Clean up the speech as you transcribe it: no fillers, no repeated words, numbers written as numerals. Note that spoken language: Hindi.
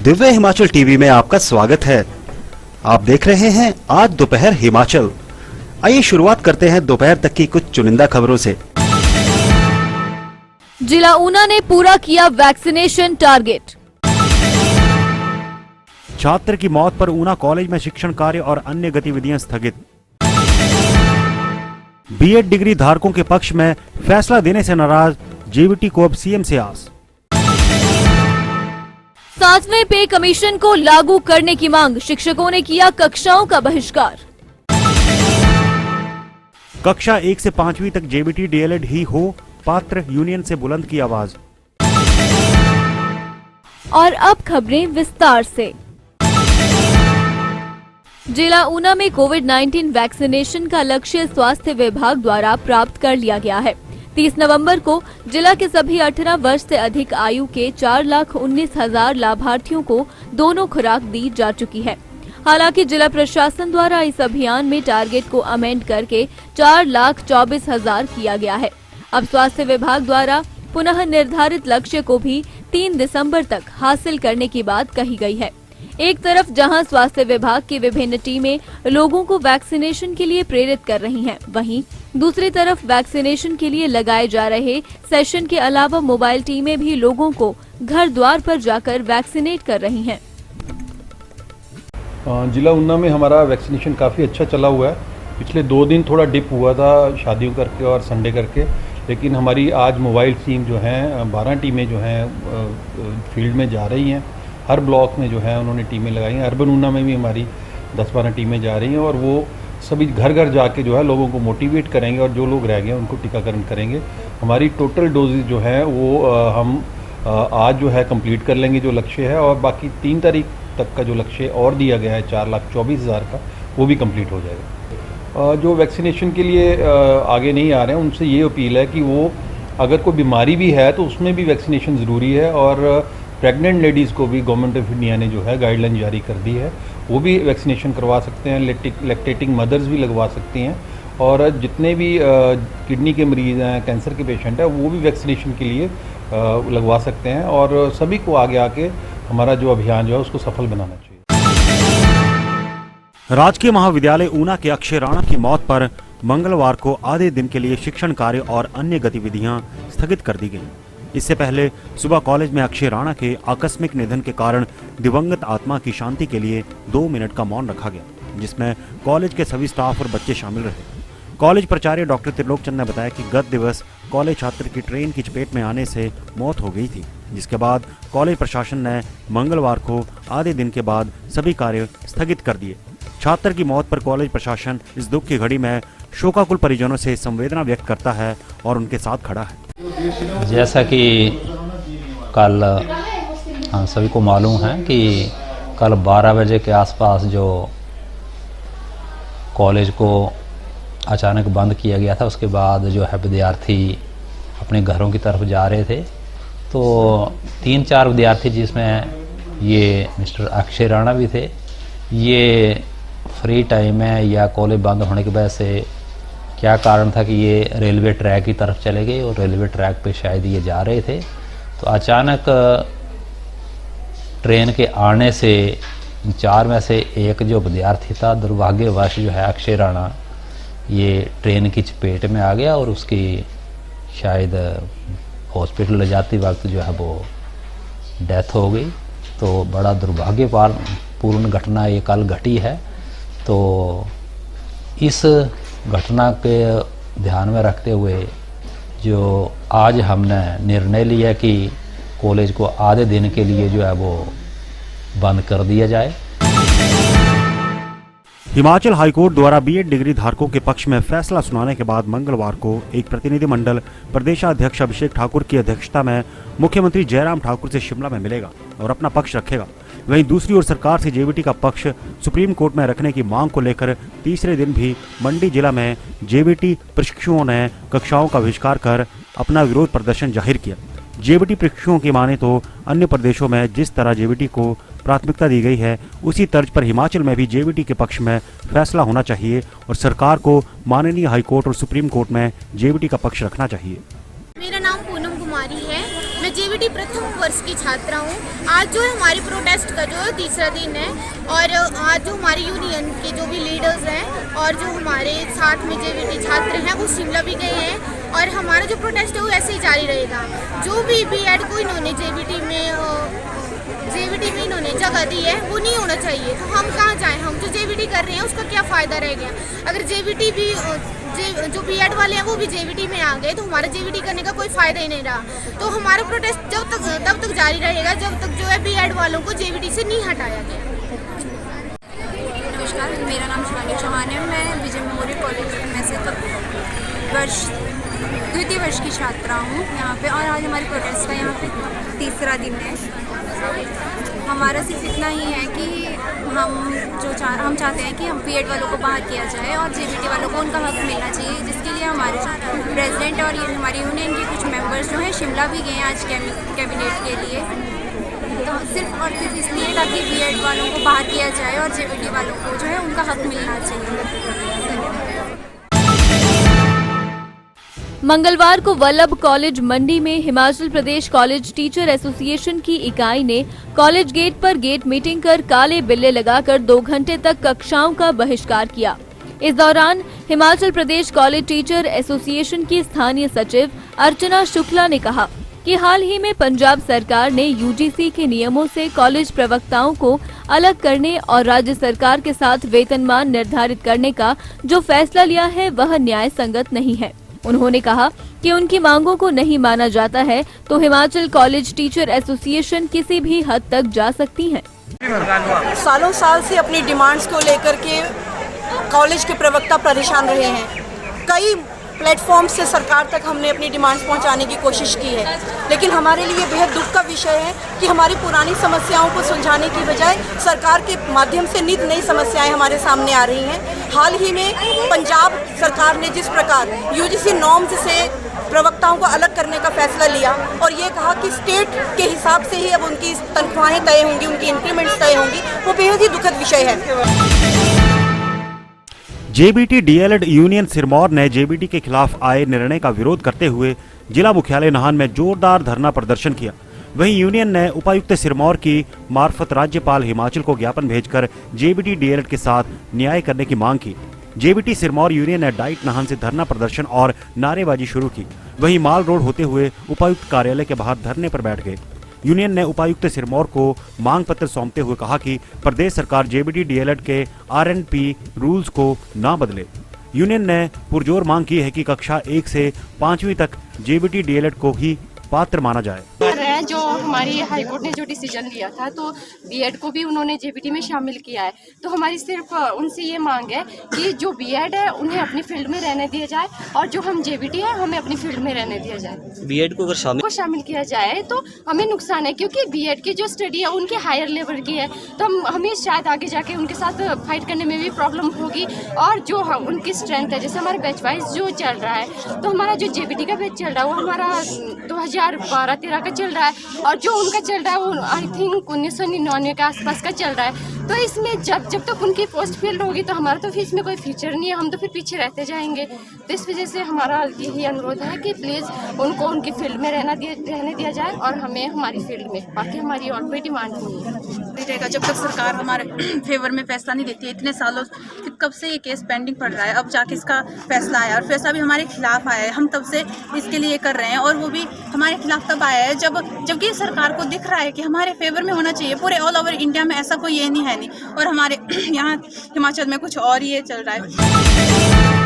दिव्य हिमाचल टीवी में आपका स्वागत है। आप देख रहे हैं आज दोपहर हिमाचल। आइए शुरुआत करते हैं दोपहर तक की कुछ चुनिंदा खबरों से। जिला ऊना ने पूरा किया वैक्सीनेशन टारगेट। छात्र की मौत पर ऊना कॉलेज में शिक्षण कार्य और अन्य गतिविधियां स्थगित। बीएड डिग्री धारकों के पक्ष में फैसला देने से नाराज जेवीटी को अब सीएम से आस। 7वें पे कमीशन को लागू करने की मांग, शिक्षकों ने किया कक्षाओं का बहिष्कार। कक्षा 1 से 5वीं तक जेवीटी डीएलएड ही हो, पात्र यूनियन से बुलंद की आवाज। और अब खबरें विस्तार से। जिला ऊना में कोविड-19 वैक्सीनेशन का लक्ष्य स्वास्थ्य विभाग द्वारा प्राप्त कर लिया गया है। 30 नवंबर को जिला के सभी 18 वर्ष से अधिक आयु के 4,19,000 लाभार्थियों को दोनों खुराक दी जा चुकी है। हालांकि जिला प्रशासन द्वारा इस अभियान में टारगेट को अमेंड करके 4,24,000 किया गया है। अब स्वास्थ्य विभाग द्वारा पुनः निर्धारित लक्ष्य को भी 3 दिसंबर तक हासिल करने की बात कही गई है। एक तरफ जहां स्वास्थ्य विभाग की विभिन्न टीमें लोगों को वैक्सीनेशन के लिए प्रेरित कर रही हैं, वहीं दूसरी तरफ वैक्सीनेशन के लिए लगाए जा रहे सेशन के अलावा मोबाइल टीमें भी लोगों को घर द्वार पर जाकर वैक्सीनेट कर रही हैं। जिला ऊना में हमारा वैक्सीनेशन काफ़ी अच्छा चला हुआ है। पिछले 2 दिन थोड़ा डिप हुआ था शादियों करके और संडे करके, लेकिन हमारी आज मोबाइल टीम जो हैं 12 टीमें जो हैं फील्ड में जा रही हैं। हर ब्लॉक में जो है उन्होंने टीमें लगाई हैं। अर्बन ऊना में भी हमारी 10-12 टीमें जा रही हैं और वो सभी घर घर जाके जो है लोगों को मोटिवेट करेंगे और जो लोग रह गए उनको टीकाकरण करेंगे। हमारी टोटल डोजेज जो है वो हम आज जो है कंप्लीट कर लेंगे जो लक्ष्य है, और बाकी 3 तारीख तक का जो लक्ष्य और दिया गया है 4,24,000 का, वो भी कंप्लीट हो जाएगा। जो वैक्सीनेशन के लिए आगे नहीं आ रहे हैं उनसे ये अपील है कि वो अगर कोई बीमारी भी है तो उसमें भी वैक्सीनेशन ज़रूरी है। और प्रेग्नेंट लेडीज़ को भी गवर्नमेंट ऑफ इंडिया ने जो है गाइडलाइन जारी कर दी है, वो भी वैक्सीनेशन करवा सकते हैं। लैक्टेटिंग मदर्स भी लगवा सकती हैं, और जितने भी किडनी के मरीज़ हैं, कैंसर के पेशेंट हैं, वो भी वैक्सीनेशन के लिए लगवा सकते हैं। और सभी को आगे आके हमारा जो अभियान जो है उसको सफल बनाना चाहिए। राजकीय महाविद्यालय ऊना के अक्षय राणा की मौत पर मंगलवार को आधे दिन के लिए शिक्षण कार्य और अन्य गतिविधियां स्थगित कर दी गईं। इससे पहले सुबह कॉलेज में अक्षय राणा के आकस्मिक निधन के कारण दिवंगत आत्मा की शांति के लिए 2 मिनट का मौन रखा गया, जिसमें कॉलेज के सभी स्टाफ और बच्चे शामिल रहे। कॉलेज प्राचार्य डॉक्टर त्रिलोक चंद ने बताया कि गत दिवस कॉलेज छात्र की ट्रेन की चपेट में आने से मौत हो गई थी, जिसके बाद कॉलेज प्रशासन ने मंगलवार को आधे दिन के बाद सभी कार्य स्थगित कर दिए। छात्र की मौत पर कॉलेज प्रशासन इस दुख की घड़ी में शोकाकुल परिजनों से संवेदना व्यक्त करता है और उनके साथ खड़ा है। जैसा कि कल हम सभी को मालूम है कि कल 12 बजे के आसपास जो कॉलेज को अचानक बंद किया गया था, उसके बाद जो है विद्यार्थी अपने घरों की तरफ जा रहे थे, तो 3-4 विद्यार्थी जिसमें ये मिस्टर अक्षय राणा भी थे, ये फ्री टाइम में या कॉलेज बंद होने की वजह से क्या कारण था कि ये रेलवे ट्रैक की तरफ चले गए और रेलवे ट्रैक पे शायद ये जा रहे थे, तो अचानक ट्रेन के आने से 4 में से एक जो विद्यार्थी था, दुर्भाग्यवश जो है अक्षय राणा, ये ट्रेन की चपेट में आ गया और उसकी शायद हॉस्पिटल ले जाते वक्त जो है वो डेथ हो गई। तो बड़ा दुर्भाग्यपूर्ण घटना ये कल घटी है। तो इस घटना के ध्यान में रखते हुए जो आज हमने निर्णय लिया कि कॉलेज को आधे दिन के लिए जो है वो बंद कर दिया जाए। हिमाचल हाईकोर्ट द्वारा बीएड डिग्री धारकों के पक्ष में फैसला सुनाने के बाद मंगलवार को एक प्रतिनिधिमंडल प्रदेशाध्यक्ष अभिषेक ठाकुर की अध्यक्षता में मुख्यमंत्री जयराम ठाकुर से शिमला में मिलेगा और अपना पक्ष रखेगा। वहीं दूसरी ओर सरकार से जेवीटी का पक्ष सुप्रीम कोर्ट में रखने की मांग को लेकर तीसरे दिन भी मंडी जिला में जेवीटी प्रशिक्षुओं ने कक्षाओं का बहिष्कार कर अपना विरोध प्रदर्शन जाहिर किया। जेवीटी प्रशिक्षुओं की माने तो अन्य प्रदेशों में जिस तरह जेवीटी को प्राथमिकता दी गई है, उसी तर्ज पर हिमाचल में भी जेवीटी के पक्ष में फैसला होना चाहिए और सरकार को माननीय हाईकोर्ट और सुप्रीम कोर्ट में जेवीटी का पक्ष रखना चाहिए। मेरा नाम पूनम कुमारी है। मैं जेवीटी प्रथम वर्ष की छात्रा हूँ। आज जो है हमारी प्रोटेस्ट का जो है तीसरा दिन है और आज जो हमारी यूनियन के जो भी लीडर्स हैं और जो हमारे साथ में जेवीटी छात्र हैं वो शिमला भी गए हैं और हमारा जो प्रोटेस्ट है वो ऐसे ही जारी रहेगा। जो भी बीएड को इन्होंने जेवीटी में इन्होंने जगह दी है वो नहीं होना चाहिए। तो हम कहाँ जाएं? हम जो जेवीटी कर रहे हैं उसका क्या फ़ायदा रह गया? अगर जेवीटी भी जो बीएड वाले हैं वो भी जेवीटी में आ गए तो हमारा जेवीटी करने का कोई फ़ायदा ही नहीं रहा। तो हमारा प्रोटेस्ट तब तक जारी रहेगा जब तक जो है बीएड वालों को जेवीटी से नहीं हटाया गया। नमस्कार, मेरा नाम शिवानी चौहान है। मैं विजय मेमोरियल कॉलेज में से द्वितीय वर्ष की छात्रा हूँ यहाँ पे और आज हमारी प्रोटेस्ट का यहाँ पे तीसरा दिन है। हमारा सिर्फ इतना ही है कि हम चाहते हैं कि हम बीएड वालों को बाहर किया जाए और जेवीटी वालों को उनका हक मिलना चाहिए, जिसके लिए हमारे जो प्रेसिडेंट और हमारी यूनियन के कुछ मेंबर्स जो हैं शिमला भी गए हैं आज कैबिनेट के लिए। तो सिर्फ और सिर्फ इसलिए ताकि बीएड वालों को बाहर किया जाए और जेवीटी वालों को जो है उनका हक मिलना चाहिए। मंगलवार को वल्लभ कॉलेज मंडी में Himachal Pradesh college teacher association की इकाई ने कॉलेज गेट पर गेट मीटिंग कर काले बिल्ले लगाकर 2 घंटे तक कक्षाओं का बहिष्कार किया। इस दौरान Himachal Pradesh college teacher association की स्थानीय सचिव अर्चना शुक्ला ने कहा कि हाल ही में पंजाब सरकार ने यूजीसी के नियमों से कॉलेज प्रवक्ताओं को अलग करने और राज्य सरकार के साथ वेतनमान निर्धारित करने का जो फैसला लिया है वह न्याय संगत नहीं है। उन्होंने कहा कि उनकी मांगों को नहीं माना जाता है तो हिमाचल कॉलेज टीचर एसोसिएशन किसी भी हद तक जा सकती है। सालों साल से अपनी डिमांड्स को लेकर के कॉलेज के प्रवक्ता परेशान रहे हैं। कई प्लेटफॉर्म से सरकार तक हमने अपनी डिमांड्स पहुंचाने की कोशिश की है, लेकिन हमारे लिए बेहद दुख का विषय है कि हमारी पुरानी समस्याओं को सुलझाने की बजाय सरकार के माध्यम से नित नई समस्याएं हमारे सामने आ रही हैं। हाल ही में पंजाब सरकार ने जिस प्रकार यूजीसी नॉर्म्स से प्रवक्ताओं को अलग करने का फैसला लिया और ये कहा कि स्टेट के हिसाब से ही अब उनकी तनख्वाहें तय होंगी, उनकी इंक्रीमेंट्स तय होंगी, वो बेहद ही दुखद विषय है। जेबीटी डीएलएड यूनियन सिरमौर ने जेबीटी के खिलाफ आए निर्णय का विरोध करते हुए जिला मुख्यालय नाहन में जोरदार धरना प्रदर्शन किया। वहीं यूनियन ने उपायुक्त सिरमौर की मार्फत राज्यपाल हिमाचल को ज्ञापन भेजकर जेबीटी डीएलएड के साथ न्याय करने की मांग की। जेबीटी सिरमौर यूनियन ने डाइट नाहन से धरना प्रदर्शन और नारेबाजी शुरू की। वहीं माल रोड होते हुए उपायुक्त कार्यालय के बाहर धरने पर बैठ गए। यूनियन ने उपायुक्त सिरमौर को मांग पत्र सौंपते हुए कहा कि प्रदेश सरकार जेबीटी डीएलएड के आरएनपी रूल्स को ना बदले। यूनियन ने पुरजोर मांग की है कि कक्षा 1 से 5वीं तक जेबीटी डीएलएड को ही पात्र माना जाए। जो हमारी हाईकोर्ट ने जो डिसीजन लिया था तो बीएड को भी उन्होंने जेबीटी में शामिल किया है, तो हमारी सिर्फ उनसे ये मांग है कि जो बीएड है उन्हें अपनी फील्ड में रहने दिया जाए और जो हम जेबीटी है हमें अपनी फील्ड में रहने दिया जाए। बीएड को अगर शामिल किया जाए तो हमें नुकसान है, क्योंकि बीएड की जो स्टडी है उनके हायर लेवल की है, तो हमें शायद आगे जाके उनके साथ फाइट करने में भी प्रॉब्लम होगी। और जो उनकी स्ट्रेंथ है, जैसे हमारा बैच वाइज जो चल रहा है, तो हमारा जो जेबीटी का बैच चल रहा है वो हमारा 2012-13 का चल रहा है और जो उनका चल रहा है वो आई थिंक 1999 के आसपास का चल रहा है। तो इसमें जब तक उनकी पोस्ट फिल होगी तो हमारा तो फिर इसमें कोई फ्यूचर नहीं है, हम तो फिर पीछे रहते जाएंगे। तो इस वजह से हमारा यही अनुरोध है कि प्लीज़ उनको उनकी फील्ड में रहने दिया जाए और हमें हमारी फील्ड में, बाकी हमारी और कोई डिमांड नहीं है। जब तक सरकार हमारे फेवर में फैसला नहीं देती है, इतने सालों कब से ये केस पेंडिंग पड़ रहा है, अब जाके इसका फैसला आया और फैसला भी हमारे खिलाफ आया है। हम तब से इसके लिए कर रहे हैं और वो भी हमारे खिलाफ तब आया है जबकि सरकार को दिख रहा है कि हमारे फेवर में होना चाहिए। पूरे ऑल ओवर इंडिया में ऐसा कोई ये नहीं है और हमारे यहाँ हिमाचल में कुछ और ये चल रहा है।